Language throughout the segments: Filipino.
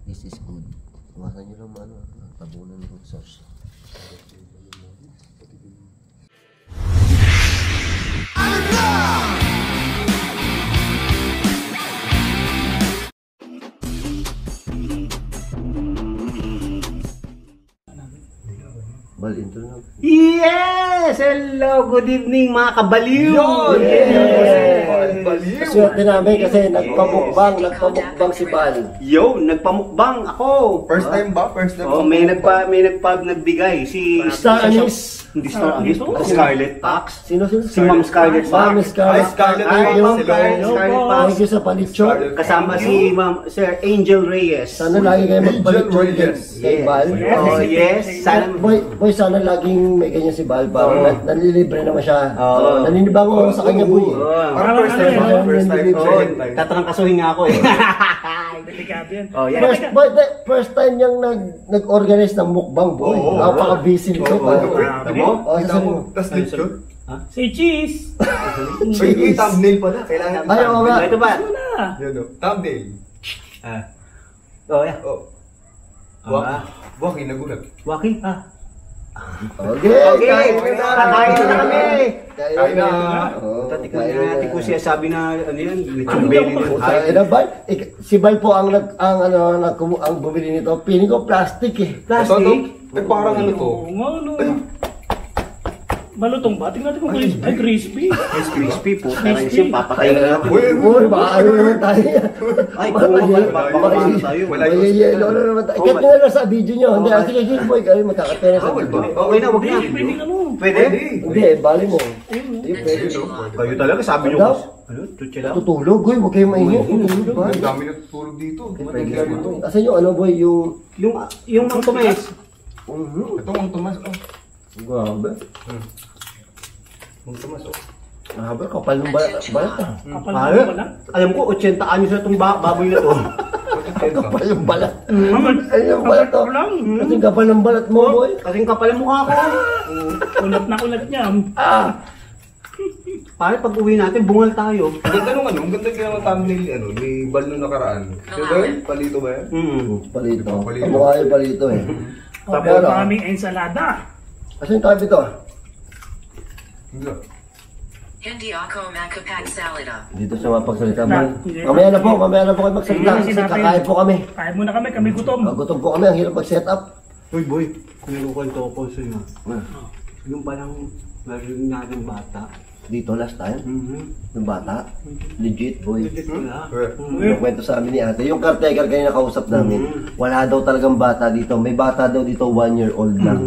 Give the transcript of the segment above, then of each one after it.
This is good. Iwasan nyo lang ano, tabunan ng sauce. Bal, intro na. Yes! Hello! Good evening mga kabaliw! Yes! Swerte namin kasi nagpamukbang si Bal. Yo! Nagpamukbang ako! First time ba? First time? Oh, may nagbigay si Star Anis. Hindi Star Anis, Scarlett Pax. Sino? Si Ma'am Scarlett Ma'am Pax. Scarlett. Scarlett. Yung Scarlett Pax. thank you sa palitsyot. Kasama si Ma'am Sir Angel Reyes. Sana lagi kayo magpalitsyot Yes. kay Bal. Oh, yes. Sana Boy, sana laging may ganyan si Bal. Parang nanlilibre naman siya. Oo. Naninibango sa kanya, boy. Parang first time ba? First time. Second time. tatrangkasuhin nga ako eh. Delikado yan. Oh, yeah. First time niyang nag-organize ng mukbang, boy. Oo. Napaka-busy nito. Ano mo? Kita mo, tas lechon. Say cheese! So yung thumbnail pala, kailangan. Ay, oo nga. Ito ba? Wala. Yan o, thumbnail. Oh, yeah. Oh. Waki, nagulat. Waki, Okay, Okay, kakain na kami. Kain na. Tatikman na natin kung siya sabi na ano yan, lechon belly ng Ay, na Bal. Si Bal po ang bumili nito. Piling ko plastic eh. plastic. Ay, parang ano to? Oo nga, no. Malutong ba? Tingnan natin kung crispy. Crispy po. Tara siya, papatayin na natin. Uy, baka ano naman tayo. Ay, baka tayo. Mayayelo na naman tayo. Ikat nyo na lang sa video nyo. Hindi, sige, boy. Kayo magkakapera sa video. Okay na, wag na. Pwede ka mo. Pwede? Hindi, bali mo. Hindi, pwede. Kayo talaga, sabi nyo. Ano? Ano? Tutsi lang? Tutulog, boy. Huwag kayong maingay. Tutulog, ba? Ang dami natutulog dito. Matagyan ito. Asan yung ano, boy? Yung... Yung Mang Tomes. Ito ang Tomas. Grabe. Mang Tomas, oh. Grabe, kapal ng balat ah. Kapal Pare, mo pala. alam ko, 80 anyos na itong baboy na to. Kapal yung balat. Ayun yung balat to. lang. Kasi kapal ng balat mo, boy. Kasing kapal ang mukha ko. Ulat na ulat niya. Pare, pag uwi natin, bungal tayo. Ang ganda nung ano, ang ganda kaya ng thumbnail, ano, ni Bal nung nakaraan. Yung ba yun? Palito ba yan? Palito. Palito. Kamukha yung palito eh. Tapos maraming ensalada. Asan yung tabi to? Hindi. Hindi ako makapagsalita. Dito sa mapagsalita. Mamaya na po kayo magsalita. Kasi kakain po kami. Kain muna kami gutom. Gutom po kami, ang hirap mag-set up. Uy, boy, kunilukan to ako sa'yo. Yung parang narinig natin bata. Dito last time, yung bata. Legit, boy. Where? Yung kwento sa amin ni ate. Yung caretaker kayo nakausap namin, wala daw talagang bata dito. May bata daw dito, 1 year old lang.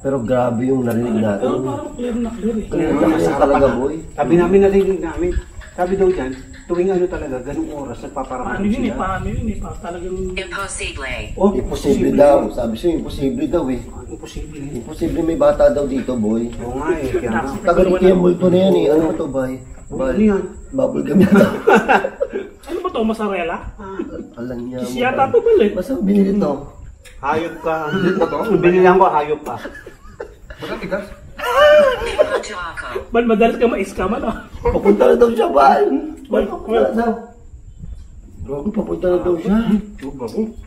Pero grabe yung narinig natin. Parang clear na clear eh. Clear talaga, boy. Sabi namin, narinig namin. Sabi daw dyan, tuwing ano talaga, ganung oras, nagpaparamdam Paano yun eh? sila. Paano yun eh? Talagang... Impossible. Oh, Imposible daw. Sabi siya, imposible daw eh. Imposible. Imposible may bata daw dito, boy. Oo nga eh, kaya nga. Tagal yung multo na yan eh. Ano ba to, bay? Ano yan? Bubble gum yan. Ano ba to? Mozzarella? Alam niya. Cheese yata to pala eh. Basta binili to. Hayop ka. Ba to? Binilang ko, hayop ka. Ba't ang tigas? Ito ako. Bal, madalas ka ma-scam ano? Papunta na daw siya, bay. Bay, papunta na daw. Grabe, papunta na daw siya.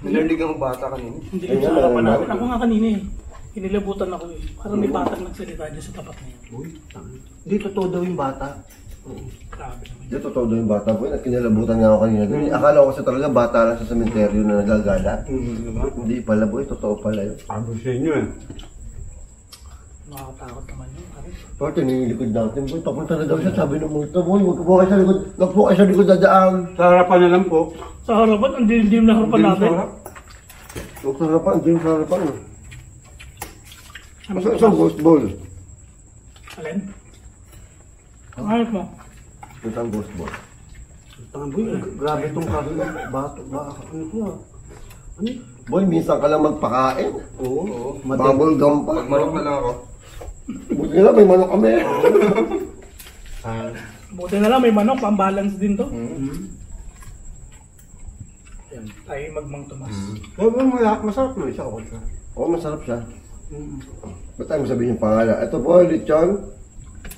Narinig ang bata kanina. Hindi lang sa harapan natin. Ako nga kanina eh. Inilabutan ako eh. Parang may batang nagsalita dyan sa tapat niya. Hindi, totoo daw yung bata. Grabe naman. Hindi, totoo daw yung bata, boy. At kinalabutan nga ako kanina. Akala ko kasi talaga bata lang sa sementeryo na nagagala. Hindi pala, boy. Totoo pala yun. Ano sa inyo eh? Nakakatakot naman yun. Pati nililikod natin, boy. Papunta na daw siya. Sabi ng multo, boy. Huwag po kayo sa likod. Huwag po kayo sa likod dadaan. Sa harapan na lang po. Sa harapan, ang dilim-dilim na harapan natin. Huwag sa harapan. Hindi sa harapan. Sa ghost ball. Alin? Ang hanap mo? Ito ang ghost ball. Tangan boy, grabe itong kami. Bato, ano ito ah? Ano? Boy, minsan ka lang magpakain. Oo. Bubble gum pa. Magmanok na lang ako. Buti nga may manok kami. Buti na lang, may manok. Pang-balance din to. Yan. Tayo magmang Tomas. Masarap na siya. Oo, masarap siya. Ba't tayo mo sabihin yung pangalan? Ito po, lechon.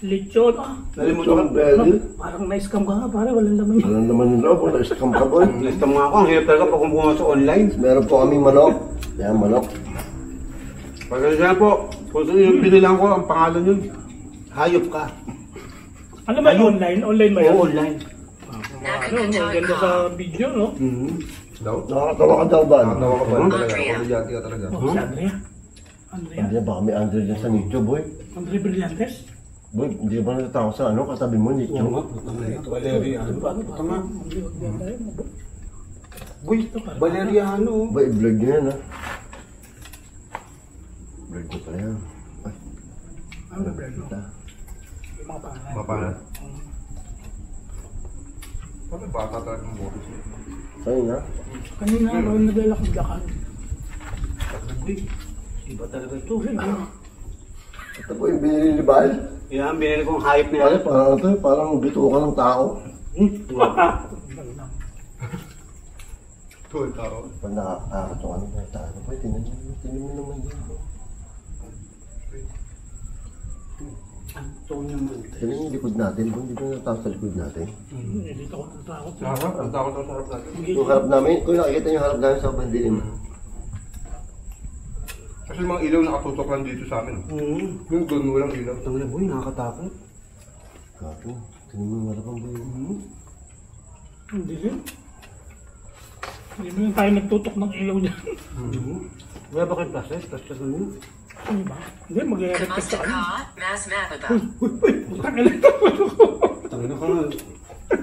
Lechon, ah. Nalimutan ko. Pwede. Parang na-scam ka nga, pare. Walang laman yun. Walang naman nila, wala scam ka boy. Lista mo nga ako. Ang hirap talaga pag kumuha sa online. Meron po kaming manok. Yan, manok. Pagkakasya po, kung yung binilang ko, ang pangalan yun, hayop ka. Ano ba yun? Online? Online ba yun? Oo, online. Ano, maganda sa video, no? Daw? Nakakatawa ka daw ba? Nakatawa ka ba? Talaga, Andrea. komedyante ka talaga. Oh, si Andrea. Andrea? Hindi, baka may Andre dyan sa nicho, boy. Andrea Brillantes? Boy, hindi ba natatakot sa ano? Katabi mo, nicho. Valeria. Ano ba? Ano ba? Uy, Valeriano. Boy, i-vlog nyo yan, ha? Vlog ko pala yan. Ay, Ano ba? Ano? kita. Yung mga pangalan. Mapana. Bakit bata talaga ng boses niya? Sa'yo na. Kanina ako naglalakad-lakad. Uy, iba talaga ito. Ito po yung binili ni Bal. Yan, binili kong hayop na Pare, yan. parang ito, parang bito ka ng tao. Tuwal tao. Pag nakakakot yung ano ng tao, boy, tinan mo naman yun. Ito naman. Tinan yung likod natin, boy, hindi ko natawag sa likod natin. Dito ako natatakot. Sarap, ang takot sa sarap natin. Yung harap namin, kung nakikita yung harap namin sa bandilim. Kasi yung mga ilaw nakatutok lang dito sa amin. Yung doon walang ilaw. Ito na, boy, nakakatakot. Kapo, tinan mo yung harapan, boy. Hindi rin. Hindi mo yung tayo nagtutok ng ilaw dyan. Wala ba kayong process? Process na yun. Ano ba? Hindi, mag-i-erect ka sa Kamusta ano. ka? Mas mapaba. Putang ina ito. Tangin na ka nga.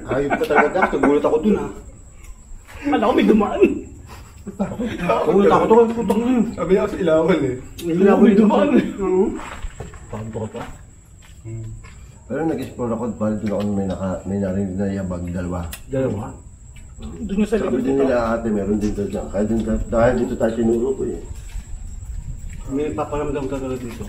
Hayop ka talaga, Dax. Nagulat ako dun, ha. Kala ko may dumaan. Nagulat ako dun. Putang na yun. Sabi niya kasi ilawan eh. Kala ko may dumaan. Panto ka pa. Pero nag-explore ako, pala doon ako may narinig na yabag, dalawa. Dalawa. Doon yung sa Sabi likod din dito. nila ate, meron din doon dyan. Kaya dahil dito tayo sinuro ko eh. May paparamdam ka talaga dito.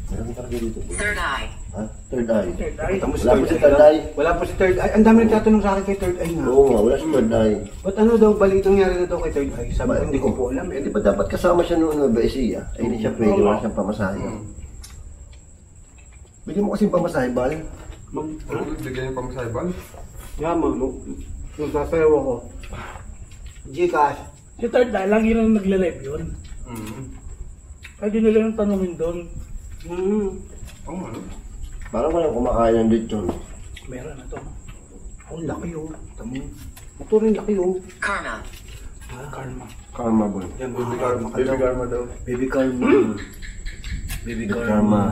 Meron talaga dito. Third eye. Ha? Third eye. Third eye. Tama Wala po si third eye. Wala po si third eye. Ang dami nagtatanong sa akin kay third eye nga. Oo nga, wala si third eye. Ba't ano daw balitang nangyari na daw kay third eye? Sabi ko, hindi ko po alam. Eh, di ba dapat kasama siya noong Nueva-Ecija? Ay, hindi siya pwede, wala siyang pamasahe. Bigyan mo kasing pamasahe, Bal. Ano bigyan yung pamasaybal? Yaman mo. Yung sasayaw ako. Gcash. Si third eye, lagi lang nagle-live yun. Pwede nila yung tanongin doon. Oo ano? Parang walang kumakain ng lechon. Meron na to. Ang laki oh. Tamo. Ito rin laki oh. Karma. Karma. Karma, boy. Yan, Baby Karma. Baby Karma daw. Baby Karma. Baby Karma.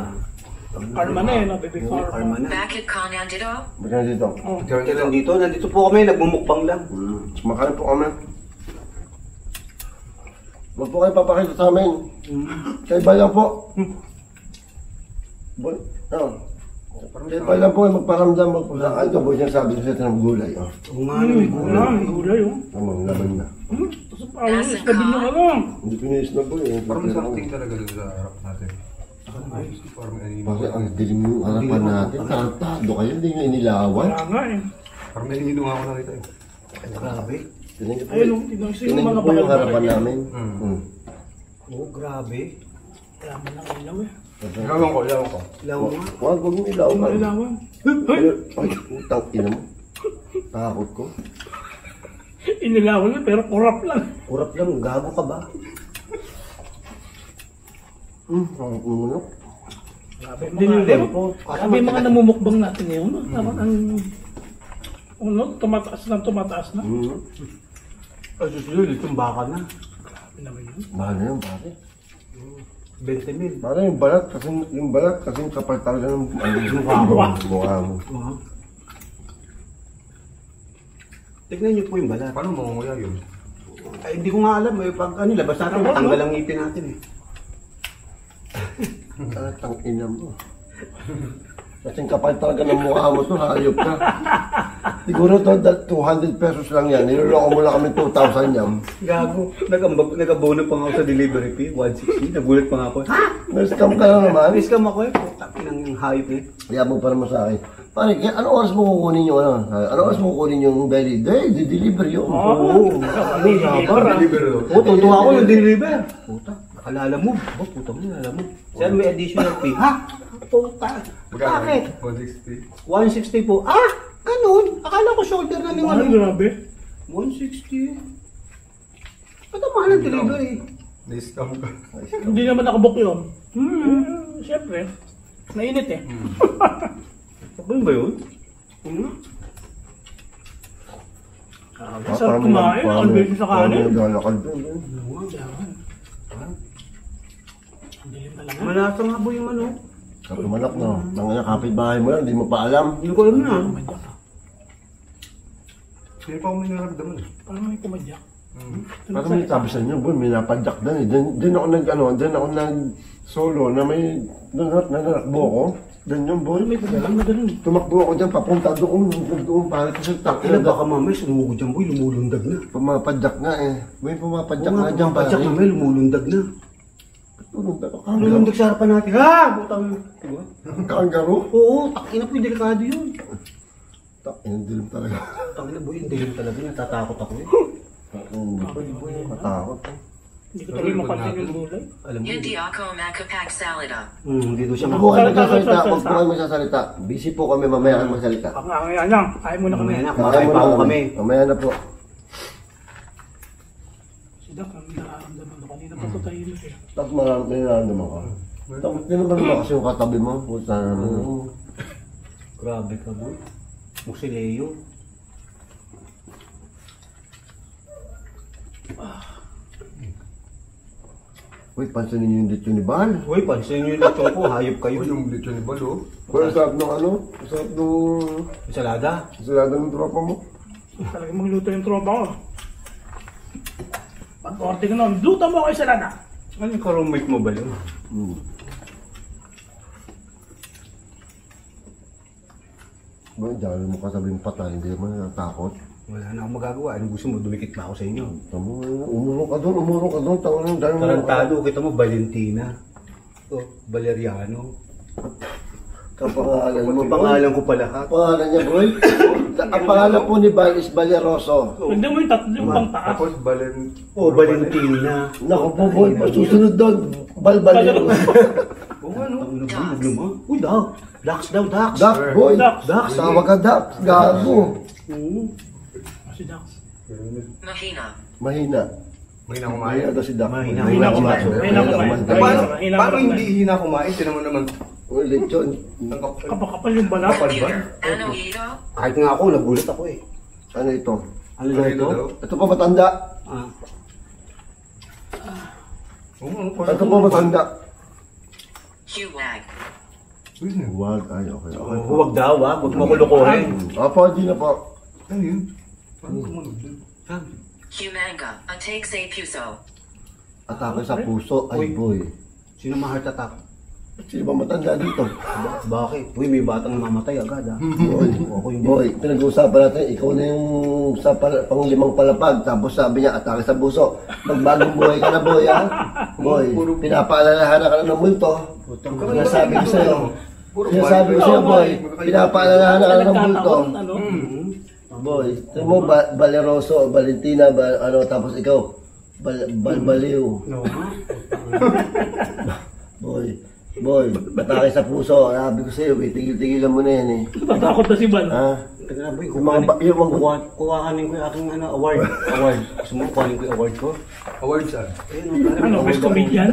Karma na yun, baby Karma karma. na. Bakit ka nandito? Bigyan dito. Oh. Kaya nandito, nandito po kami, nagmumukbang lang. Makain po kami. Huwag po kayo papakita sa amin. Kaya ba lang po? Boy, no. Kaya ba lang po ay magparamdam, magparamdam. Ito po siya sabi sa ng gulay. Oh. Oo nga, may Wala, may gulay oh. Tamang laban na. Tapos parang sabi nyo ano. Hindi pinis na po eh. Parang may something talaga dun sa harap natin. Parang may anino. Bakit ang dilim yung harapan natin? Tarantado kayo, hindi nyo inilawan. Wala nga eh. Parang may anino nga ako nakita eh. Grabe. Tinan niyo po, Ayun, tignan ko yung tinan niyo mga po yung bakal harapan na namin. Oo, grabe. Kaya man ang ilaw eh. Ilawan ko, ilawan ko. Ilaw nga. Huwag mong ilawan. Ang ilawan. Ay, putang ina mo. Takot ko. Inilawan na pero kurap lang. Kurap lang, gago ka ba? Ang umunok. Grabe Hindi yung pero tempo. grabe yung mga namumukbang natin ngayon. Dapat ang ano, tumataas na. Ay, susunod, itong baka na. Grabe naman yun. Mahal na yun, pare. 20 mil. Pare, yung balat, kasing kapal talaga ng mukha mo. Tignan niyo po yung balat. Paano mangunguya yun? Ay, hindi ko nga alam. Eh, pag ano, labas natin, tanggal ang ngipin natin eh. Tang ina mo. Kasing kapal talaga ng mukha mo to, hayop ka. Siguro to, 200 pesos lang yan. Niloloko mo lang kami 2,000 yan. Gago. Nag-abono pa nga ako sa delivery fee, 160. Nagulat pa nga ako. Ha? Nascam ka na naman. Miss-cam ako eh. Putak, yung hype eh. Kaya mo para mo sa akin. Pare, ano oras mo kukunin yung ano? Ano oras mo kukunin yung belly? Di-deliver yun. Oo. Ano yung Deliver daw. Oo, tutuwa ako yung deliver. Putak, nakalala mo. Oh, putak mo, nalala mo. Sir, may additional fee. Ha? Puta. Magkano? Bakit? 160. 160 po. Ah! Ganun? Akala ko shoulder na ng Ano, ano. grabe. 160. Ba't ang mahal ng delivery? Na-scam ka. Hindi naman nakabook yun. Siyempre. Mainit eh. Ano ba yun? Sarap kumain. Ang beses sa kanin. Naglalakad doon. Ang dilim talaga. Malasa nga po yung ano. Sa tumalak no. Nang kapitbahay mo lang, hindi mo pa alam. Hindi ko alam na. Hindi pa ako may naramdaman. Parang may pumadyak. Parang may sabi sa inyo, boy, may napadyak doon eh. Doon ako nag solo na may nanakbo ako. Doon yung boy. May pumadyak na ganun eh. Tumakbo ako dyan, papunta doon para kasi Ina baka mamay sumugod dyan boy, lumulundag na. pumapadyak nga eh. Boy, pumapadyak Oo nga, nga dyan pare. pumapadyak mamay, lumulundag na. Kangaroo. Lumulundag sa harapan natin. Ha! Butang. Diba? Kangaroo? Oo, takina po yung delikado yun. Yung dilim talaga. Takina boy, yung dilim talaga. Natatakot ako eh. Boy, matakot. Hindi ko talaga mapansin yung gulay. Alam mo. Hindi ako makapag salita. Hindi doon siya Huwag po kayo Salita, magsasalita. salita. Huwag po kayo magsasalita. Busy po kami, mamaya kami magsalita. Ang angaya lang. Ayaw mo na kami. Mamaya na, kumakain pa ako kami. Mamaya na po. Si Doc, ang nararamdaman ko. Kanina pa ito tayo eh. Tapos marami nararamdaman ka. Tapos tinaman mo kasi yung katabi mo. Puta na Grabe ka boy. Musileo. Uy, pansinin niyo yung dito ni Bal. Uy, pansin nyo yung lechon ko. Hayop kayo. Uy, yung lechon ni Balo. Uy, ang sarap ng ano? Ang sarap ng... Salada. Salada ng tropa mo. Talagang magluto yung tropa ko. Pag-order ka nun, luto mo kayo sa lana. Ano yung ka-roommate mo ba yun? Boy, dahil mo kasabing patay, hindi mo natatakot. Wala na akong magagawa. Anong gusto mo? Dumikit pa ako sa inyo. Tamo, umurong ka doon. Tawa ng dahil mo. Tarantado, kita mo, Valentina. O, Valeriano. Kapangalan mo, boy. Pangalan ko pala ha. Pangalan niya, boy. Ang pangalan po ni Bal is Valeroso. Hindi mo yung tatlo yung pang taas. Tapos balen. O, Valentina. Naku po, boy. Susunod doon. Balbalero. O, ano? Huwag naman. Uy, Dax. Dax daw, Dax. Dak, boy. Dax. Dax. Tawag ka, Dax. Gago. Si Dax. Mahina. Mahina. May na Mahina kumain. daw si Dax. Mahina kumain. Mahina kumain. Paano hindi hina kumain? Tinan mo naman. Uy, lechon. Kapakapal yung balat. Computer. Ano ito? Kahit nga ako, nagulat ako eh. Ano ito? Ano daw ito? Ito pa matanda. Ah. Ito pa matanda. Huwag. Huwag. Ay, okay. Okay. Huwag daw ha, huwag mo kulukuhin. Apo, di na po. Ano yun? Paano kumanog dun? Humanga. Takes a puso. Atake sa puso. Ay, Uy. boy. Sino ma-heart attack? Sino ba matanda dito? Bakit? Uy, may batang mamatay agad ha. Boy, Ako hindi. boy, pinag-uusapan natin, ikaw na yung sa pang-limang palapag, tapos sabi niya, atake sa puso. Magbagong buhay ka na, boy, ha? Boy, pinapaalalahanan ka na ng multo. Sinasabi ko sa'yo. Sinasabi ko sa'yo, boy, pinapaalalahanan ka na ng multo. Ano? Boy, ito mo, Valeroso, Valentina, tapos ikaw, Baliw. No. Boy, atake sa puso. Sabi ko sa'yo, tigil-tigilan mo na yan, eh. Natatakot na si Bal. Ha? Teka na boy, Yung mga kuhanin ko yung aking award. Gusto mo kuhanin ko yung award ko? Award saan? Ano, best comedian?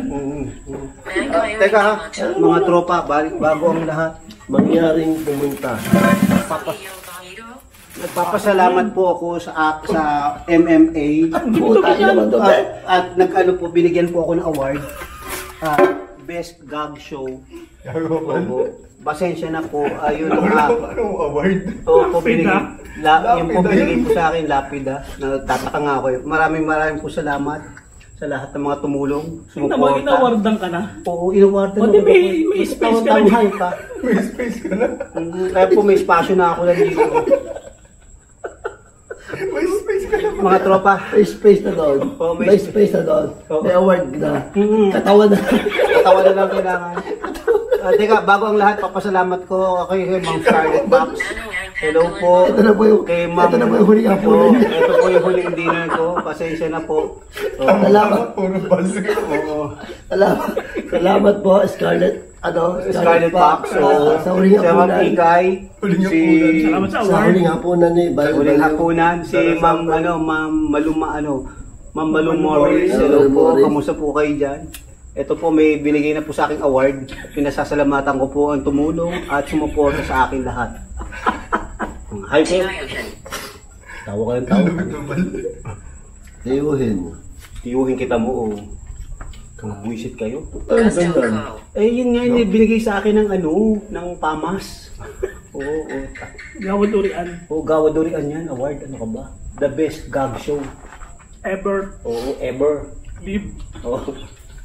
Teka ha, mga tropa, bago ang lahat. mangyaring pumunta. Nagpapasalamat po ako sa MMA. Puta, naman doon, eh. At nag-ano po, binigyan po ako ng award. Best Gag Show. Opo. Pasensya na po. Ayun Anong award? po binigay. Yung po Lapida binigay yun. po sa akin, lapida. Nagtataka nga ako. Maraming po salamat sa lahat ng mga tumulong. Tingnan mo, inawardan ka na. Oo, inawardan O, di may space ka na. pa. May space ka na. Kaya po may spasyo na ako nandito. May space ka na. Mga tropa. May space na doon. Oh, may May space na doon. Oh. May award na. Mm. Katawan na. Katawa na lang kailangan. Teka, bago ang lahat, papasalamat ko kay Ma'am Scarlett Box. Hello po. Ito na po yung, Kay Ma'am. ito na po yung huling hapunan niya. Ito po yung huling dinner ko. Pasensya na po. So, Salamat. Puro bal. oo. Salamat po, Scarlett. Scarlett Fox. So, sa huling si Ma'am hapunan. Ikay. Huling Si... Salamat sa Sa award. huling hapunan ni Sa huling hapunan. Si Ma'am, Ma'am Maluma, Ma'am Malum Morris. Hello po. Morris. Kamusta po kayo dyan? Ito po, may binigay na po sa aking award. Pinasasalamatan ko po ang tumulong at sumuporta sa akin lahat. Hi po. Tiyuhin. Tawa kayong tawa. Tiyuhin. Tiyuhin kita mo, oh. Buisit kayo. Ay, Custom ganda. Co. Eh, yun nga, binigay sa akin ng ng pamas. Oo. Gawad urian. Gawad Dorian yan, award. Ano ka ba? The best gag show. Ever. Oo, ever. Live. Oo.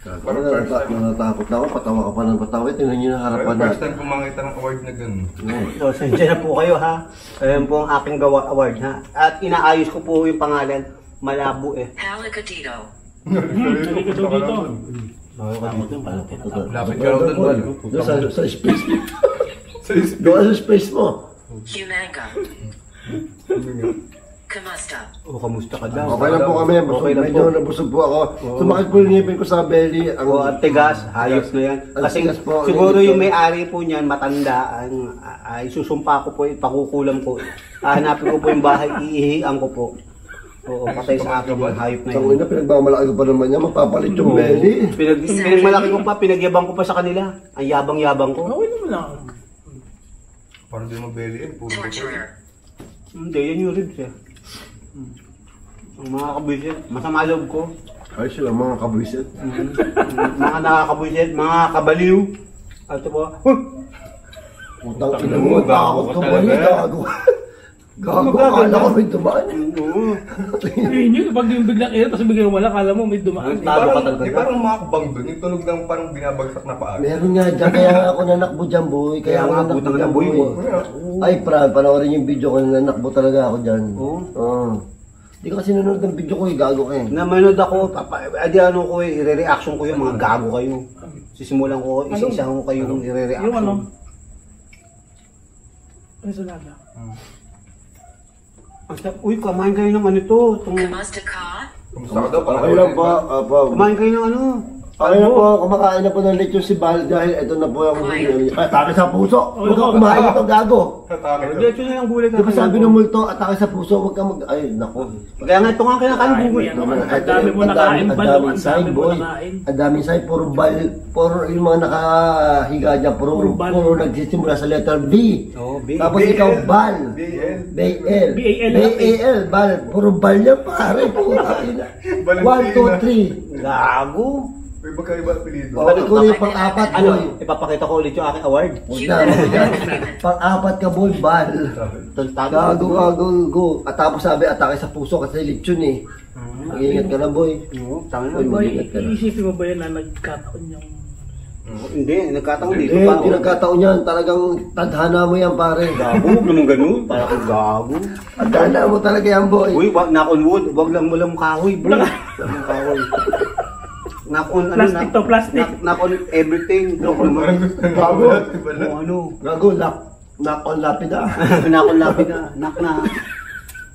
Natatakot na ako, patawa ka pa ng patawa. Tingnan nyo yung harapan First natin. time ko makita ng award na gano'n. So, sensya na po kayo, ha? Ayan po ang aking award, ha? At inaayos ko po yung pangalan. Malabo, eh. Halakadito. Halika daw dito. Lapit ka raw doon. Doon sa space mo. Sa isip. Doon sa space mo. Humanga. Kamusta. Kamusta ka daw? Okay lang po kami. Okay lang Medyo po. nabusog po ako. Sumakit po yung ngipin ko sa belly. Ang tigas, hayop na yan. Ang Kasi tigas po, siguro ang yung may-ari po niyan, matanda, ay susumpa ko po, pakukulam ko. Hanapin ko po yung bahay, iihian ko po. Oo, patay sa akin yung hayop na Sa yun. una, pinagmamalaki ko pa naman niya. Mapapalit yung Oo. belly. Pinagmalaki ko pa, pinagyabang ko pa sa kanila. Ang yabang-yabang ko. Okay naman lang. Parang di mo belly yan. Puro Torturer. Hindi, yan yung ribs eh. Ang mga kabwisit, masama loob ko. Ay sila mga kabwisit. Mga nakakabwisit, mga kabaliw. At ito po, Utang ina mo, takot ka ba niya? Gago. Gago, akala ko may dumaan. oo. Yun yun, pag yung biglang ina, tapos biglang wala, kala mo may dumaan. Tago ka talaga. Di parang makakabang doon. Yung tunog ng parang binabagsak na paa. Meron nga dyan, kaya nga ako nanakbo dyan, boy. Kaya nga, butang na boy, boy. Ay, Fran, panoorin yung video ko, nanakbo talaga ako dyan. Oo. Oo. Hindi ko kasi nanonood ng video ko, gago ka eh. Namanood ako, adi ano ko eh, i-reaction ko yung mga gago kayo. Sisimulan ko, isa-isa ko kayong i-reaction. Yung ano? Ano sa nada? Uy, kumain kayo ng ano to. Kamusta ka? Kumusta ka daw? Okay lang po, Kumain kayo ng ano. Okay na po, kumakain na po ng lechon si Bal dahil ito na po ang huli. Atake sa puso! Huwag kang kumain ito, gago! Diretso na yung gulay Di ba sabi ng multo, atake sa puso, huwag kang mag... Ay, naku. Kaya nga ito nga kinakain gulay. Ang dami mo nakain, Ang balo, daming ang sign, dami mo boy. nakain. Ang daming sign, puro bal, puro yung mga nakahiga dyan, Puro bal. puro nagsisimula sa letter B. Oo, B. Tapos ikaw, bal. B-A-L. B-A-L. B-A-L. B-A-L, bal. Puro bal yan, pare. Puta, ina. 1, 2, 3. Gago. May magkaiba apelido. O, ikaw na yung pang-apat, boy. Ano, ipapakita ko ulit yung aking award. Huwag na, huwag na. Pang-apat ka, boy, bal. Gago, gago, go. At tapos sabi, atake sa puso kasi lechon eh. Mag-ingat ka na, boy. Oo, tama Uy, na. Boy, mag-ingat ka na. iisipin mo ba yan na nagkataon yung... Hindi, nagkataon dito Eh, pa. hindi nagkataon yan. Talagang tadhana mo yan, pare. Gago, huwag naman ganun. Para kang gago. Tadhana mo talaga yan, boy. Uy, knock on wood. Huwag lang mo lang kahoy, bro. Lang kahoy. Knock on, Plastic to, plastic. Knock on everything. Knock on Gago. ano. Gago, knock on lapida. Knock on lapid na. Knock na.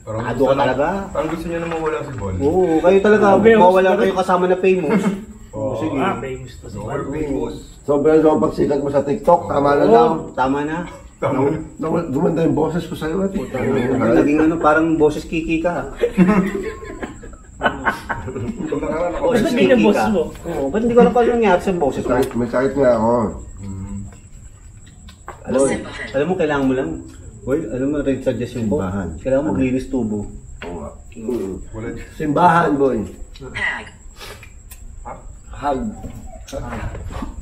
Parang Ado ka talaga. Parang gusto niya na mawala si Bol. Oo, kayo talaga. Okay, Mawala kayo kasama na famous. Oo. Sige. famous to si Super Bal. famous. Sobrang sobrang pagsikat mo sa TikTok. Tama na lang. Oo, tama na. Gumanda yung boses ko sa'yo. Naging ano, parang boses kiki ka. Kung nakaraan ako. Ba't naging yung boss mo? Oo, ba't hindi ko alam pa yung nangyari sa boses mo? May sakit nga ako. Sympathy. Alam mo, kailangan mo lang. Boy, alam mo, red suggestion ko. Simbahan. Kailangan mo maglinis tubo. Oo nga. Wala. Simbahan, boy. Hag. Hug.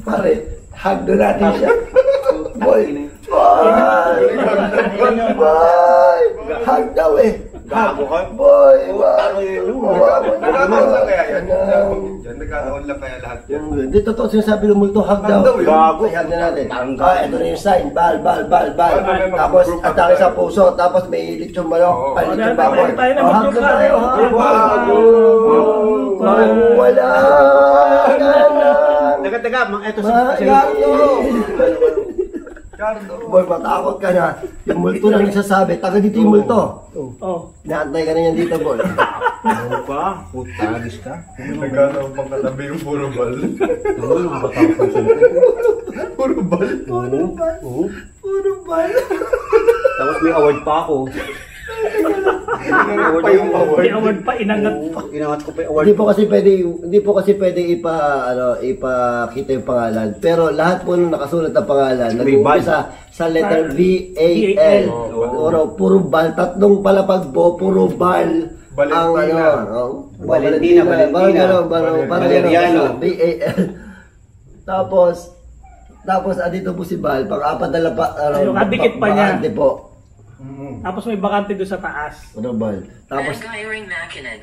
Pare, hug na natin siya. Boy. Boy. Boy. Hug daw eh. Gago ka? Boy. Nagkataon lang kaya yan. Nagkataon lang kaya lahat yan. Hindi totoo sinasabi ng multo, hug daw. Hug daw yun. Gago. Ay, hug na natin. Parang Ito na yung sign. Bal. Tapos, atake sa puso. Tapos, may lechon manok. Ay, lechon baboy. Tayo na, Hug na tayo. Gago. Wala ka na. Teka, ito Magago. Boy, matakot ka na. Yung multo na nagsasabi, taga dito yung multo. Oh. Naantay ka na yan dito, boy. Ano ka? Putagis ka? Nagkataon pang katabi yung puro bal. Ano yung mga batang ko sa Puro bal. Oo. Puro bal. Tapos may award pa ako. Pa yung award. May award pa, inangat pa. Inangat ko pa yung award. Hindi po kasi pwede ipakita yung pangalan. Pero lahat po nung nakasulat na pangalan, May nag-uumpisa sa letter V-A-L. Puro bal. Tatlong palapag po, puro bal. Valentina. Valentina. Valeriano. V-A-L. Tapos andito po si Bal, pang-apat na Yung kadikit pa niya. bakante po. Tapos may bakante doon sa taas. Ano Bal? Tapos Angiring makinig.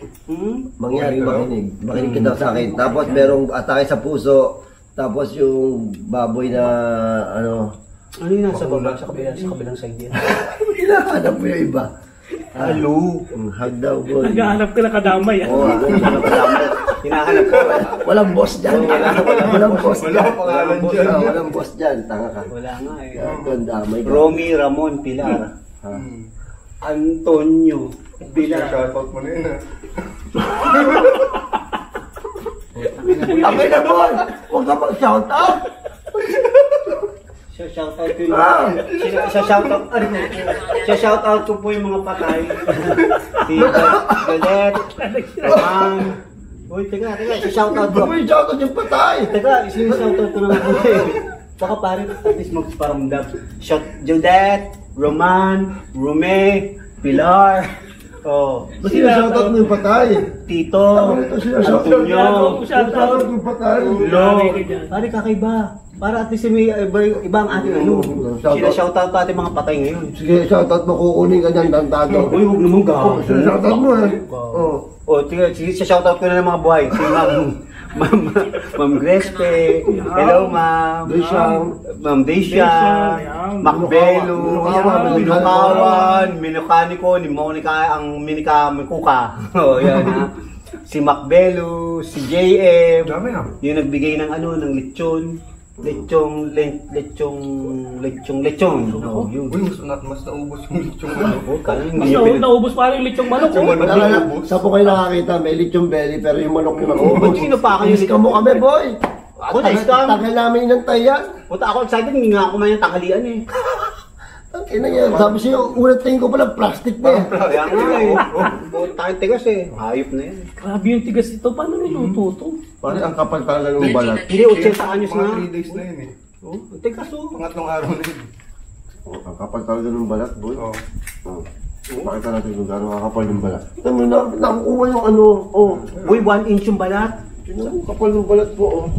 mangyari makinig. Makinig ka daw sa akin. Tapos merong atake sa puso. Tapos yung baboy na ano. Ano yung nasa baba? Sa kabilang side yan. Hinahanap mo yung iba. Halo. Hag daw boy. Naghahanap ka na kadamay. Oo, Hinahanap ko. walang boss dyan. Walang boss Wala dyan. ang pangalan dyan. Walang boss dyan. Tanga ka. Wala nga eh. Ang damay ka. Romy Ramon Pilar. Antonio Pilar. Shoutout mo na yun ah. Abay na boy! Huwag ka mag-shout out! Shoutout ko yung shoutout ko po yung mga patay. Si Galet, Roman. Uy, teka, shoutout ko. Huwag mo shout out yung patay! Teka, shoutout ko naman po eh. Baka pare, at least magparamdam. Shout Jodette, Roman, Rome, Pilar. Oh, Ba't shout out mo yung patay? Tito, Ito sila shout out. Antonio. Shout out yung patay. Lo, pare kakaiba. Para at least may iba ang ating ano. Sila shoutout pa ating mga patay ngayon. Sige, shout out mo, kukunin ka dyan, tantado. Uy, huwag naman gaw. Shout out mo eh. Oh. O, sige, shoutout ko na ng mga buhay. Si Ma'am Grespe. Hello, Ma'am. Desyang. Ma'am Desya. Macbelo. Minukawan. Minukaniko. Ni Monica ang Minika Mikuka. O, yan ha. Si Macbelo. Si JM. Dami ah. Yung nagbigay ng ano, ng lechon. Lechong. Oh, yun. Uy, mas naubos yung lechong ano. Mas naubos pa rin yung lechong manok. Yung Oh. manok Wala na, naubos. sa po kayo nakakita, may lechong belly, pero yung manok yung Ba't sino pa kayo? Inis ka mo kami, boy! Ako na-scam. Tagal namin inantay yan. Punta ako excited, hindi nga ako man yung tanghalian eh. Ang ina yan, sabi sa'yo, unang tingin ko pala, plastic na yan. Kaya nga eh. Tayong tigas eh. Hayop na yan. Grabe yung tigas ito. Paano niluto to? Pare, ang kapal talaga ng balat. Hindi, 80 anyos Mga nga. 3 days na yun eh. Oh, ang tigas oh. Pangatlong araw na yun. Ang kapal talaga ng balat, boy. Oo. Pakita natin kung gano'ng kakapal ng balat. Ano na, nakukuha yung ano, Uy, 1 inch yung balat. Ang kapal ng balat po,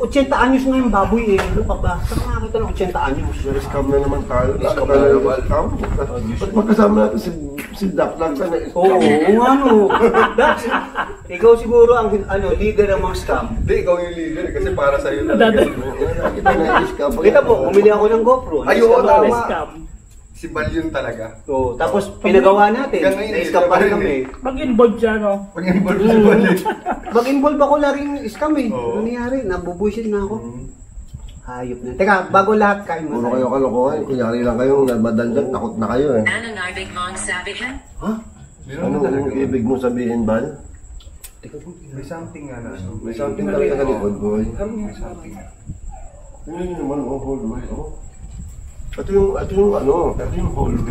80 anyos nga yung baboy eh. Ano pa ba? Saan ka nakakita ng 80 anyos? Scam na naman tayo. Scam na naman. Ba't magkasama natin si Doc lang ka na Oo, ano. That's, ikaw siguro ang leader ng mga scam. Hindi, ikaw yung leader eh, kasi para sa'yo Nadadal. Kita na scam. Kita po, umili ako ng GoPro. Ay, oo, tama. Scam. Si Bal yun talaga. Oo, tapapos pinagawa natin. Hanggang ngayon, Na-scam pa rin eh. kami. Mag-involve siya, no? Pag-involve si Bal eh. Mag-involve ako laring scam eh. Oo. Ano nangyari? Nabubuisit na ako. Hayop na. Teka, bago lahat kain mo. Puro kayo kalokohan. Kunyari lang kayo, madaldal, takot na kayo eh. Ananibig mong sabihin? Anong ibig mo sabihin, Bal? May something nga na. May something talaga sa likod, boy. May something. Ano yun naman, hallway, Ito yung hallway.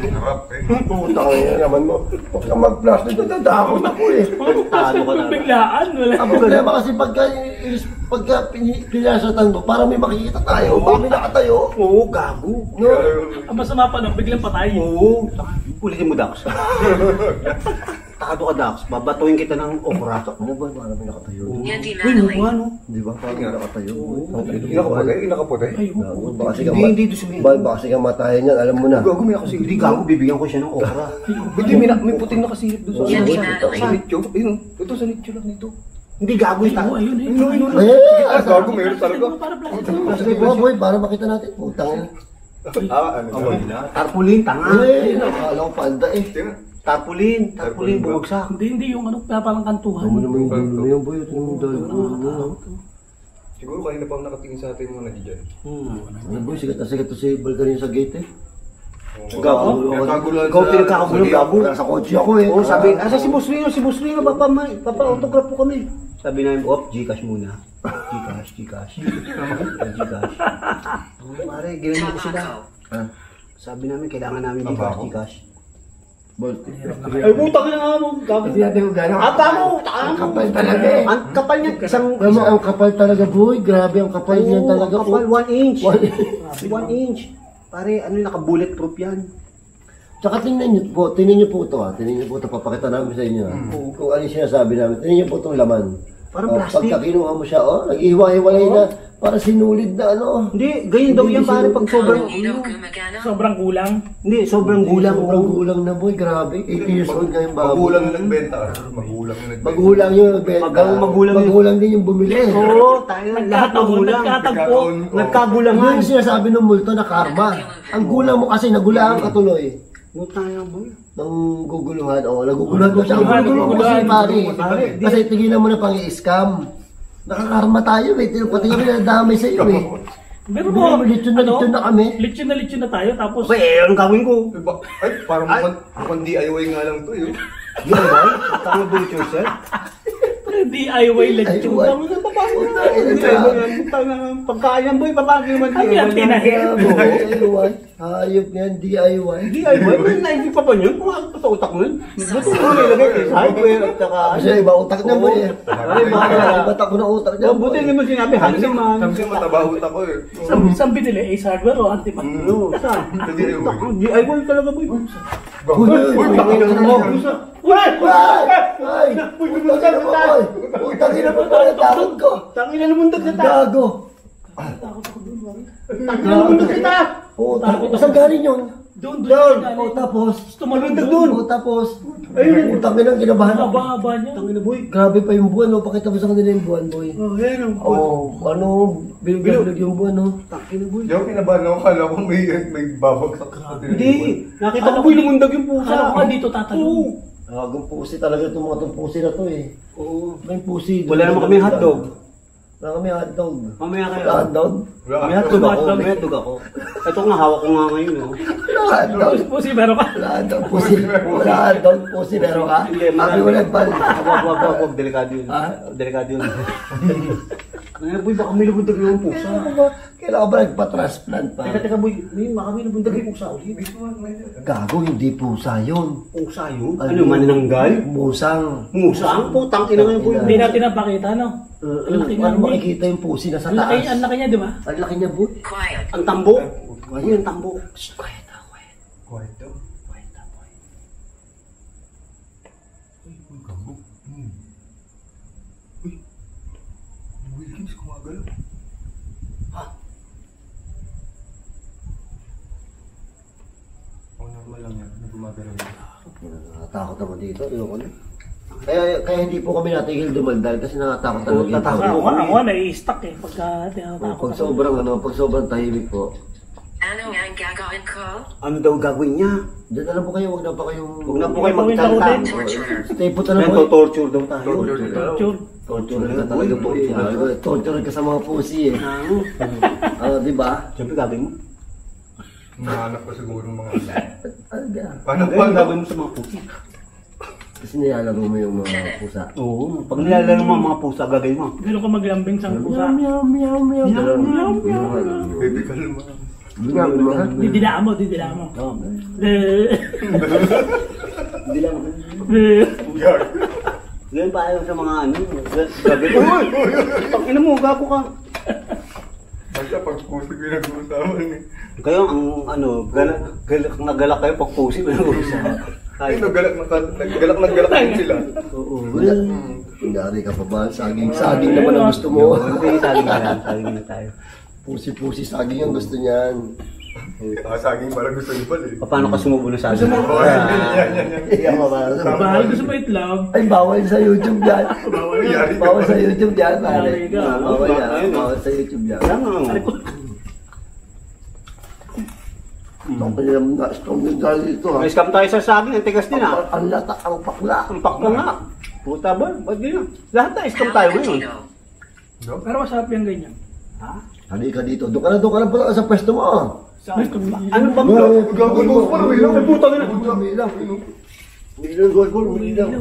Harap eh. Puta ka yan naman mo. Huwag ka mag-plastic, natatakot ako eh. Talo ka na. Biglaan. Wala. Ang problema kasi pagka pinasatan mo, parang may makikita tayo, may nakatayo. Oo, gago. No? Ang masama pa nun, biglang patay. Oo. Ulitin mo, Dax. Takado ka, Dax. Babatuin kita ng okra. Ano ba, parang may nakatayo? Hindi Uy, Natalie. ano? Di ba, parang may nakatayo? Inakapote? Baka sige Hindi, hindi doon Bal, baka sige matayan yan, alam mo na. Gago, may kasi. Hindi, gago. Bibigyan ko siya ng okra. Hindi, may puting nakasilip doon Hindi Natalie. sa nicho. Ayun, ito sa nicho lang nito. Hindi, gago yung Oo, ayun eh. Eh, Gago, meron talaga. Para plastic. sige po, boy, para makita natin. Putang yan. tarpaulin, tanga. Eh, nakakala ko panda eh. Tarpaulin, bumagsak. Hindi yung ano, parang kantuhan. Ano naman yung dulo mo yan, boy? Ito naman yung dulo mo. Siguro kanina pa nakatingin sa atin mga nandiyan. Ano boy, sigat na sigat to si Bal kanina sa gate eh. Gabo? Pinagkaguluhan Ikaw pinagkakagulo, Gabo. Nasa kotse ako eh. Oo, sabi, asa si Boss Rino, papa-autograph po kami. Sabi namin, Gcash muna. Gcash. Pare, ginanong ko sila. Ah, Sabi namin, kailangan namin Gcash. Bal. Ay, putang na nga mo, Gabo. Kasi natin kung gano'n. Ang kapal talaga eh. Ang kapal niya, isang... Alam mo, ang kapal talaga boy. Grabe ang kapal niyan talaga. Kapal, 1 inch. 1 1 inch. Pare, ano yung naka-bulletproof yan? Tsaka tingnan niyo po ito ah. Tingnan niyo po ito, papakita namin sa inyo ah. Kung ano yung sinasabi namin. Tingnan niyo po itong laman. Parang plastic. Pagka kinuha mo siya, nag-ihiwa-hiwalay na. Para sinulid na ano. Hindi, ganyan daw yan pare pag sobrang... Ito gumagana. Sobrang kulang. Hindi, sobrang gulang. Sobrang gulang na boy, grabe. 80 years old nga yung baboy. Magulang na nagbenta. Magulang na nagbenta. Magulang yung nagbenta. Magulang din yung bumili. Oo, tayo na. Lahat magulang. Nagkatagpo. Nagkagulangan. Yung sinasabi ng multo na karma. Ang gulang mo kasi nagulangan ka tuloy. Ano tayo boy? Nang guguluhan, naguguluhan mo siya. Guguluhan mo kasi pare. Kasi tigilan mo na pang i-scam. Nakakarma tayo eh. Pati kami nadamay sa iyo eh. Pero Hindi naman lechon na kami. Lechon na tayo, tapos... Anong gawin ko? Ay, parang mukhang DIY nga lang to yun. DIY? Tama do it yourself? DIY lechon. Ay, Dami na papago na. Pagkain yan boy, papagay naman Ang yan, tinahin. DIY. Hayop yan, DIY. DIY? May naisip pa ba yun? Kung ano sa utak mo yun? Buto mo nilagay eh. Hardware at saka... Kasi iba utak niya mo eh. Ay, bakit? Iba tako na utak niya. Buti hindi mo sinabi, handyman. Sabi siya mataba utak ko eh. Saan binili? Ace Hardware o Antiman? No, saan? Sa DIY. DIY talaga boy. Uy, Tangina mo. Wala! Ay! Utangin mo boy! Utangin mo pala takot ko! Tangin na lumundag na tayo. Gago! Tangin na lumundag kita. Oo, takot. Saan galing yun? Doon. Oo, tapos? Tumalundag Oo, tapos? Utangin ang kinabahan ako. Haba-haba niya. Tangin na boy. Grabe pa yung buwan, no? Pakita mo sa kanila yung buwan, boy. Oh, yan. Oo, bilog yung buwan, no? Tangin na boy. Di ako kinabahan ako. Kala ko may babagsak sa Hindi. Nakita ko boy lumundag yung pusa. Alam ko nga dito tatalong. Gagong pusi talaga itong mga itong pusi na to eh. Oo. May pusi. Wala naman kami hotdog. Wala kami hotdog. Mamaya kayo. Wala hotdog? May hotdog ako. May hotdog ako. Ito nga, hawak ko nga ngayon. Oh. Wala hotdog. Pusi, meron ka. Wala hotdog pusi. Wala hotdog pusi. Meron ka? Hindi, Sabi ko nagpal. Wag. Delikado yun. Ha? Delikado yun. Ano boy, baka may lumundag yung pusa. Kailangan ba nagpa-transplant pa? Teka boy, baka may lumundag yung pusa ulit. Gago, hindi pusa yun. Pusa yun? Ano, manananggal? Musang. Musang? Putang ina ngayon boy. Hindi natin napakita, no? Ang laki nga Paano niya. makikita yung pusi na sa Ang taas? laki niya, di ba? Ang laki niya, boy. Quiet. Ang tambo? Ayun, ang tambo. Quiet na, quiet. Quiet daw. Quiet na, boy. Wilkins, kumagalaw. Oh, normal lang yan. Nagumagalaw yan. Nakatakot naman dito. Ayoko na. Kaya hindi po kami natigil dumaldal kasi nakatakot talaga dito. Ako nga, nai-stuck eh. Pagka tinatakot Pag sobrang tahimik po. Ano ang gagawin ko? Ano daw gagawin niya? Diyan na lang po kayo, huwag na po kayong... Huwag na po kayo magtanta. Torturer. Stay po na lang Ano, po. torture daw tayo. Torture. Torture ka talaga po. Torture ka sa mga pusi eh. Di ba? Siyempre gagawin mo. Mahanap ko siguro ng mga... Ano ba? Gagawin gagawin mo sa mga pusa. Kasi nilalaro mo yung mga pusa. Oo, pag nilalaro mo ang mga pusa, gagawin mo. Gano'n ka maglambing sa pusa. Meow, meow, meow. Baby kalma. Didila mo. Hindi lang. Ganyan pa ayaw sa mga ano. Gagawin. Uy! Pag-ina mo, gago ka. Basta pag puso pinag-uusapan eh. Kayo ang ano, nagalak kayo pag pusi pinag-uusapan. Ay, naggalak din sila. Oo. Nangyari ka pa ba? Saging naman ang gusto mo. Hindi, saging na tayo. Pusi-pusi, saging ang gusto niyan. Saging parang gusto niyo pala eh. Paano ka sumubo na saging? Oh, yan. Iyan mo ba? Bahal gusto mo itlog. Ay, bawal sa YouTube yan. Yari ka Bawal ba? sa YouTube yan, pare. Yari ka. Bawal yan. Bawal sa YouTube yan. Kaya nga. Ang kanyang na-strong din tayo dito ha. May scam tayo sa saging, ang tigas din ha. Ang lata, ang pakla. Ang pakla nga. Puta ba? Ba't di na? Lahat na scam tayo ngayon. Cappuccino. Pero masarap yung ganyan. Ha? Halika dito. Doon ka na pala sa pwesto mo. Ano ba? Gagawin pa rin lang. Puta na. Umilang. Umilang, gol. Umilang.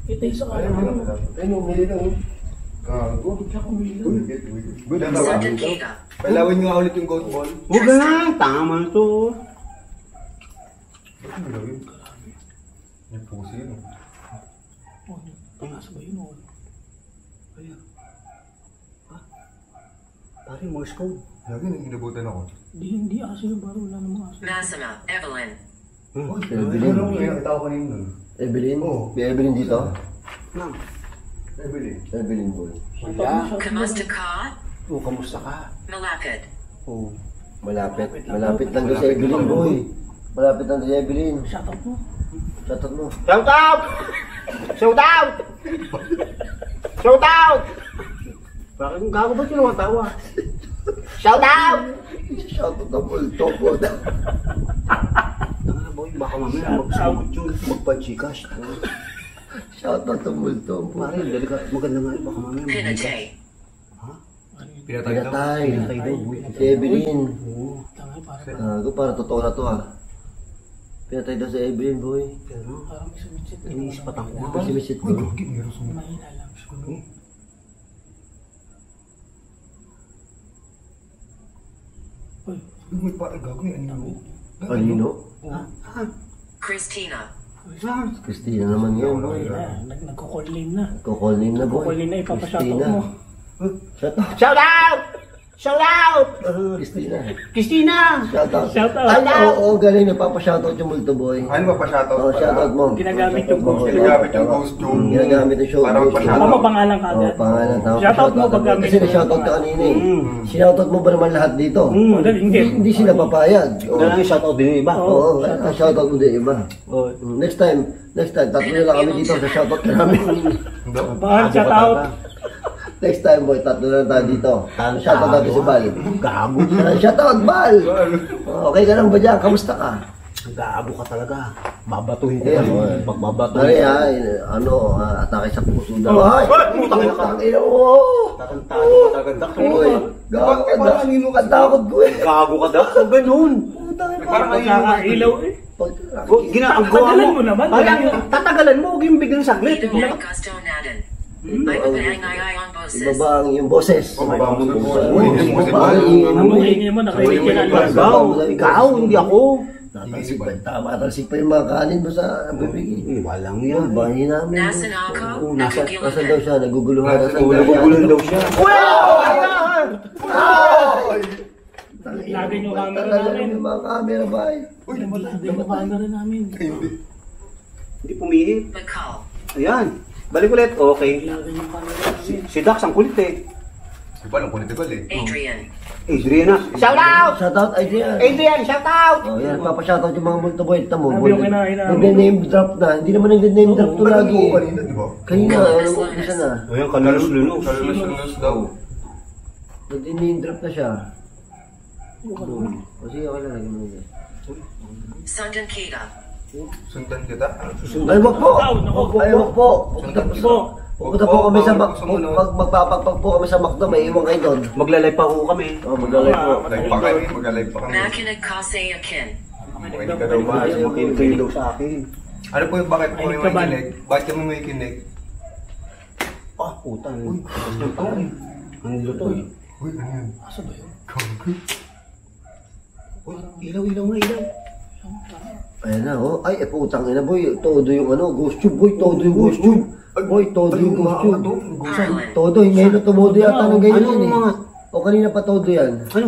Ito yung sa kanya. Ayun, umilang. Gago. Good. Sergeant Kita. Palawin nyo nga ulit yung goat ball. Huwag na. Tama na to. Ano gawin? Yung pusi yun. Pangas ba yun? Pare, Morse code. Lagi nang inabutan ako. Hindi aso yung baro. Wala namang aso. Massimo. Evelyn. Evelyn. Nakita ko kanina nun. Evelyn? Oo. May Evelyn dito? Ma'am. Evelyn. Evelyn boy. Wala. Kamusta ka? Oh, kamusta ka? Malapit. Oh. Malapit. Malapit lang doon sa Evelyn boy. Malapit lang doon sa Evelyn. Shoutout mo. Shoutout mo. Shout out! Shout out! Shout out! Bakit kung gago ba sila tawa? Shout out! Shoutout na multo po. Tanga boy, baka mamaya magsugot yun. Magpa-chikash. Shoutout na multo po. Pare, maganda nga yun. Baka mamaya Pinatay. Pinatay daw. Pinatay. Si Evelyn. Tangay para Gago, para totoo na to ah. Pinatay daw si Evelyn boy. parang may sumitsit. Iniisip pa tayo. Simisit ko. Mahina lang. Uy, May parang gago yung anino. Anino? Christina. Saan? Christina naman yun boy. nagko-call name na. Call name na boy. Call name na, ipapashoutout Christina. mo. Shoutout. Shout out! Shout out! Christina. Christina! Shoutout. Shoutout. Ay, oo, galing. Nagpapashoutout yung multo boy. Ano ba pa shoutout? Oo, shoutout mo. Ginagamit yung ghost. Ginagamit yung ghost yung... Ginagamit yung show. Para magpa-shoutout. Tama pangalan ka Oo, agad. pangalan. Tama, Shoutout mo pag gamit. Kasi na-shoutout ka kanina eh. Sinoutout mo ba naman lahat dito? Hindi. Hindi sila papayag. Oo, Kailangan yung shout out din yung iba. oo, shoutout mo din iba. Oh. Next time, tatlo na lang kami dito sa shoutout ka namin. Bahal, shoutout. Next time boy, tatlo na lang tayo dito. Shoutout natin si Bal. Gago. Shoutout Bal! Okay ka lang ba dyan? Kamusta ka? Gago ka talaga. Babatuhin ko Yeah, kayo. boy. Pagbabatuhin Pare ko. ha, atake sa puso daw. Ay! Putang ina mo! Tarantado ka talaga. Uy, gago ka na. Ang takot ko eh. Gago ka daw. So, ganun. Parang Nakakailaw eh. Ang gawa Tatagalan mo naman. Parang tatagalan mo. Huwag yung biglang saglit. Ito ang gusto natin. May papangay ang boses. Ibaba ang iyong boses. Ibaba mo yung boses. Uy, ibaba ang iyong Ang mga ingay mo, nakarinig ka na. Ikaw, hindi ako. Tatalsik pa yung mga kanin mo sa bibig. Walang Yan, yan. bahin namin. Nasa na ako? Nasa Nagugulan. daw siya, naguguluhan. Nagugulan daw siya. Lagay yung camera Talaga namin. yung mga camera ba eh. Lagay yung camera namin. Hindi pumihit. Bacall. Ayan. Balik ulit. Okay. Lagay yung camera namin. Si Dax ang kulit eh. Iba lang kulit eh. Adrian. Adriana. Shout out! Shoutout Adrian. Adrian, shout out! Oh, yan, papashoutout yung mga multo boy. Tamo, Sabi boy. yung kinain namin. Nagde-name drop na. Hindi naman nagde-name drop to lagi. Oo, kanina, di ba? Kanina, alam mo, isa na. Ayan, kalalos-lunos. Kalulos daw. Nagde-name drop na siya. Kasi ako lang lagi mo yun. Sergeant Kita. Sundan kita. Ay, wag po! Ay, wag po! Pupunta po kami sa magpapagpag po kami sa McDo, may iwan kayo doon. Maglalay pa ho kami. Oh, maglalay po. Live pa kami. Mag-live pa kami. Makinig ka sa akin. Makinig ka daw ba? Makinig kayo daw sa akin. Ano po yung bakit po Makinig may ka ba? kinig? Bakit kami may kinig? Ah, puta. Ang luto eh. Uy, ano yan? Asa ba yun? Gago. Uy, ilaw nga, ilaw. Ayan na, oh. Ay, putang ina, boy. Todo yung ano, ghost tube, boy. Todo yung ghost tube. Boy, todo yung ghost tube. Harlan. Todo, ngayon na tumudo yata ng ganyan Ano eh. mga... O kanina pa todo yan. Ano?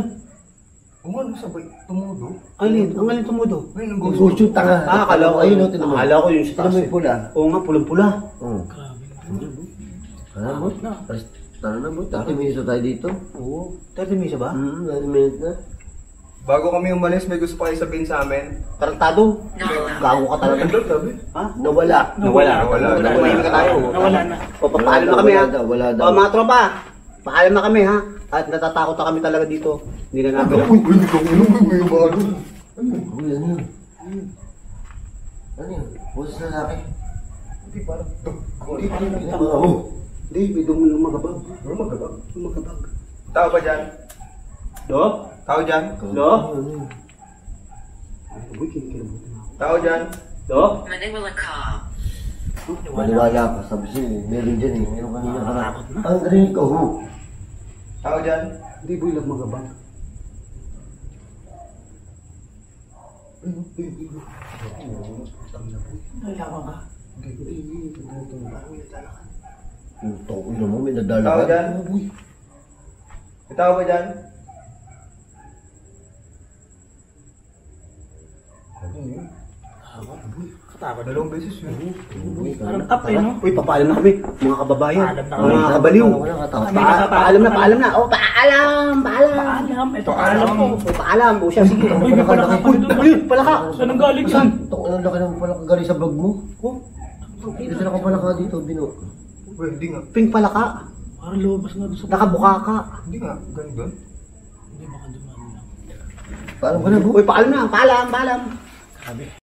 Umano sabay, tumudo. Alin? Ang alin tumudo? Ayun ang Yung ghost. ghost tube, tanga. Akala ko Ayun, oh, tinan mo. Akala ko yung sa Tinan taas mo eh. yung pula. Oo nga, pulang-pula. Oh. Grabe. Alam mo? Tara na mo, 30 minutes na tayo dito. Oo. 30 minutes ba? 30 minutes na. Bago kami umalis, may gusto pa kayo sabihin sa amin. Tarantado. Gago ka talaga. Ano sabi? Ha? Nawala. Nawala. Nawala. Tumahimik ka tayo. Nawala na. O, papaalam na kami ha. Wala daw, wala daw. O, mga tropa. Paalam na kami ha. At natatakot na kami talaga dito. Hindi na namin. Uy, hindi ka may bago. Uy, ano yun? Ano yun? Boses na lalaki. Hindi parang. Hindi, parang mga mo. Hindi, may dumulong magabag. Ano magabag? Tao ba dyan? Do? Tao dyan? Do? Tao dyan? Do? Manila ka. Maniwala ka, sabi siya eh. Meron dyan eh. Meron kanina harap. Ang narinig ko, ho. Tao dyan? Hindi boy, magabang. Nalaman ka. Yung toko na mo, may Tao nadala dyan? ka. Boy. May tao ba dyan? Katakot. Dalawang beses yun. Parang up eh, no? Uy, papaalam na kami, mga kababayan. Paalam na kami. Mga kabaliw. Paalam na. Paalam. Paalam. Ito paalam ko. Paalam. O siya, sige. Uy, may palaka pa doon. Uy, palaka. Saan ang galing yan? Toko na laki ng pala kagaling sa vlog mo. Oh. Dito na ka pala ka dito, Bino. Uy, hindi nga. Pink palaka. Parang lumabas na doon sa... Nakabuka ka. Hindi nga. Ganun. Hindi, baka dumaan lang. Paalam ka na, boy. Uy, paalam na. Paalam.